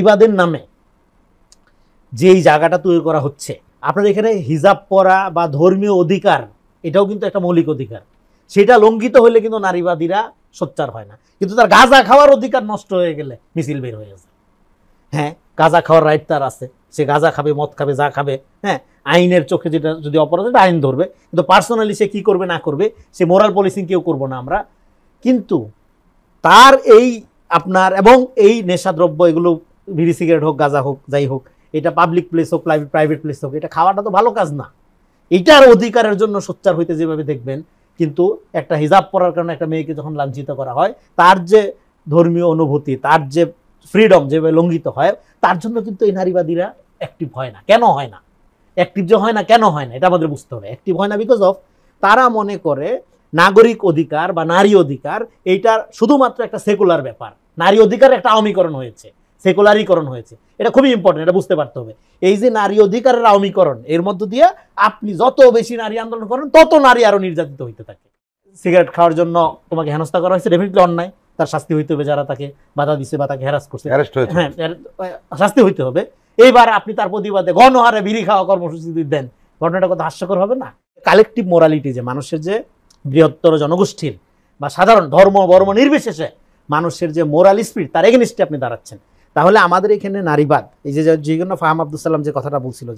নারীবাদের নামে যেই জায়গাটা তৈরি করা হচ্ছে, আপনার এখানে হিজাব পরা বা ধর্মীয় অধিকার এটাও কিন্তু একটা মৌলিক অধিকার, সেটা লঙ্ঘিত হলে কিন্তু নারীবাদীরা সোচ্চার হয় না। কিন্তু তার গাঁজা খাওয়ার অধিকার নষ্ট হয়ে গেলে মিছিল বের হয়ে যায়। হ্যাঁ, গাঁজা খাওয়ার রাইট তার আছে, সে গাঁজা খাবে, মদ খাবে, যা খাবে, হ্যাঁ, আইনের চোখে যেটা যদি অপরাধ এটা আইন ধরবে, কিন্তু পার্সোনালি সে কি করবে না করবে সে মোরাল পলিসিং কেউ করবো না আমরা। কিন্তু তার এই আপনার এবং এই নেশাদ্রব্য এগুলো বিড়ি সিগারেট হোক, গাঁজা হোক, যাই হোক, এটা পাবলিক প্লেস হোক, প্রাইভেট প্লেস হোক, এটা খাওয়াটা তো ভালো কাজ না। এটার অধিকারের জন্য সোচ্চার হইতে যেভাবে দেখবেন, কিন্তু একটা হিজাব পরার কারণে একটা মেয়েকে যখন লাঞ্ছিত করা হয়, তার যে ধর্মীয় অনুভূতি, তার যে ফ্রিডম যেভাবে লঙ্ঘিত হয়, তার জন্য কিন্তু এই নারীবাদীরা অ্যাক্টিভ হয় না। কেন হয় না? অ্যাক্টিভ যে হয় না, কেন হয় না এটা আমাদের বুঝতে হবে। অ্যাক্টিভ হয় না বিকজ অফ তারা মনে করে নাগরিক অধিকার বা নারী অধিকার এইটা শুধুমাত্র একটা সেকুলার ব্যাপার। নারী অধিকার একটা আওয়ামীকরণ হয়েছে, সেকুলারিকরণ হয়েছে, এটা খুবই ইম্পর্টেন্ট, এটা বুঝতে পারতে হবে। এই যে নারী অধিকারের আওয়ামীকরণ, এর মধ্য দিয়ে আপনি যত বেশি নারী আন্দোলন করেন তত নারী আরো নির্যাতিত হইতে থাকে। সিগারেট খাওয়ার জন্য তোমাকে হেনস্থা করা হয়েছে, ডেফিনেটলি অন্যায়, তার শাস্তি হইতে হবে। যারা তাকে বাধা দিচ্ছে বা তাকে হ্যারাস করছে, হ্যাঁ, শাস্তি হইতে হবে। এইবার আপনি তার প্রতিবাদে গণহারে বিড়ি খাওয়া কর্মসূচি দেন, ঘটনাটা কত হাস্যকর হবে না? কালেকটিভ মোরালিটি, যে মানুষের যে বৃহত্তর জনগোষ্ঠীর বা সাধারণ ধর্ম বর্ম নির্বিশেষে মানুষের যে মোরাল স্পিরিট, তার এগেনিস্টে আপনি দাঁড়াচ্ছেন। তাহলে আমাদের এখানে নারীবাদ, এই যে কোনো ফাহাম আব্দুল সালাম যে কথাটা বলছিল,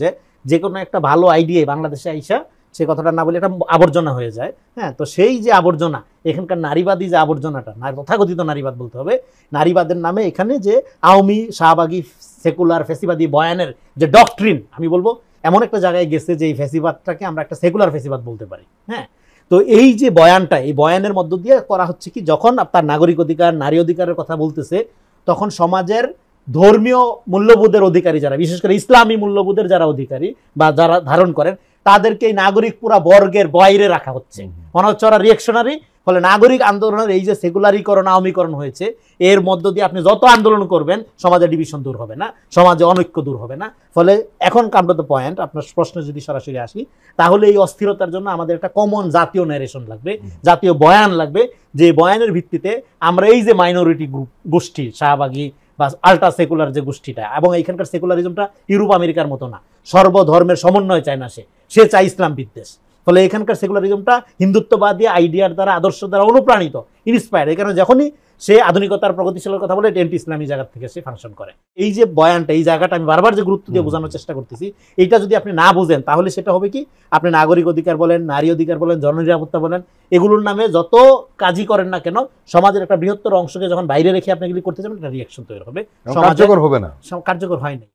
যে কোনো একটা ভালো আইডিয়া বাংলাদেশে আইসা সে কথাটা না বলে এটা আবর্জনা হয়ে যায়। হ্যাঁ, তো সেই যে আবর্জনা, এখানকার নারীবাদী যে আবর্জনাটা, তথাকথিত নারীবাদ বলতে হবে, নারীবাদের নামে এখানে যে আওয়ামী, শাহবাগী, সেকুলার, ফেসিবাদী বয়ানের যে ডক্ট্রিন, আমি বলবো এমন একটা জায়গায় গেছে যে এই ফেসিবাদটাকে আমরা একটা সেকুলার ফেসিবাদ বলতে পারি। হ্যাঁ, তো এই যে বয়ানটা, এই বয়ানের মধ্য দিয়ে করা হচ্ছে কি, যখন আপনার নাগরিক অধিকার, নারী অধিকারের কথা বলতেছে, তখন সমাজের ধর্মীয় মূল্যবোধের অধিকারী যারা, বিশেষ করে ইসলামী মূল্যবোধের যারা অধিকারী বা যারা ধারণ করেন, তাদেরকে এই নাগরিক পুরা বর্গের বাইরে রাখা হচ্ছে। মনে হচ্ছে ওরা রিয়েকশনারি। ফলে নাগরিক আন্দোলনের এই যে সেকুলারিকরণ, আওয়ামীকরণ হয়েছে, এর মধ্য দিয়ে আপনি যত আন্দোলন করবেন সমাজে ডিভিশন দূর হবে না, সমাজে অনৈক্য দূর হবে না। ফলে এখন কাম টু দ্য পয়েন্ট, আপনার প্রশ্ন যদি সরাসরি আসি, তাহলে এই অস্থিরতার জন্য আমাদের একটা কমন জাতীয় ন্যারেশন লাগবে, জাতীয় বয়ান লাগবে, যে বয়ানের ভিত্তিতে আমরা এই যে মাইনরিটি গোষ্ঠী, শাহবাগী বা আল্ট্রা সেকুলার যে গোষ্ঠীটা, এবং এইখানকার সেকুলারিজমটা ইউরোপ আমেরিকার মতো না, সর্বধর্মের সমন্বয় চায় না, সে চায় ইসলাম বিদ্বেষ। ফলে এখানকার সেকুলারিজমটা হিন্দুত্ববাদী আইডিয়ার দ্বারা, আদর্শ দ্বারা অনুপ্রাণিত, ইন্সপায়ার্ড। এই কারণে যখনই সে আধুনিকতার প্রগতিশীলের কথা বলে, এন্টি ইসলামী জায়গা থেকে সে ফাংশন করে। এই যে বয়ানটা, এই জায়গাটা আমি বারবার যে গুরুত্ব দিয়ে বোঝানোর চেষ্টা করতেছি, এইটা যদি আপনি না বুঝেন, তাহলে সেটা হবে কি, আপনি নাগরিক অধিকার বলেন, নারী অধিকার বলেন, জননিরাপত্তা বলেন, এগুলোর নামে যত কাজই করেন না কেন, সমাজের একটা বৃহত্তর অংশকে যখন বাইরে রেখে আপনি এগুলি করতে যাবেন, একটা রিয়াকশন তৈরি হবে, কার্যকর হবে না, কার্যকর হয় না।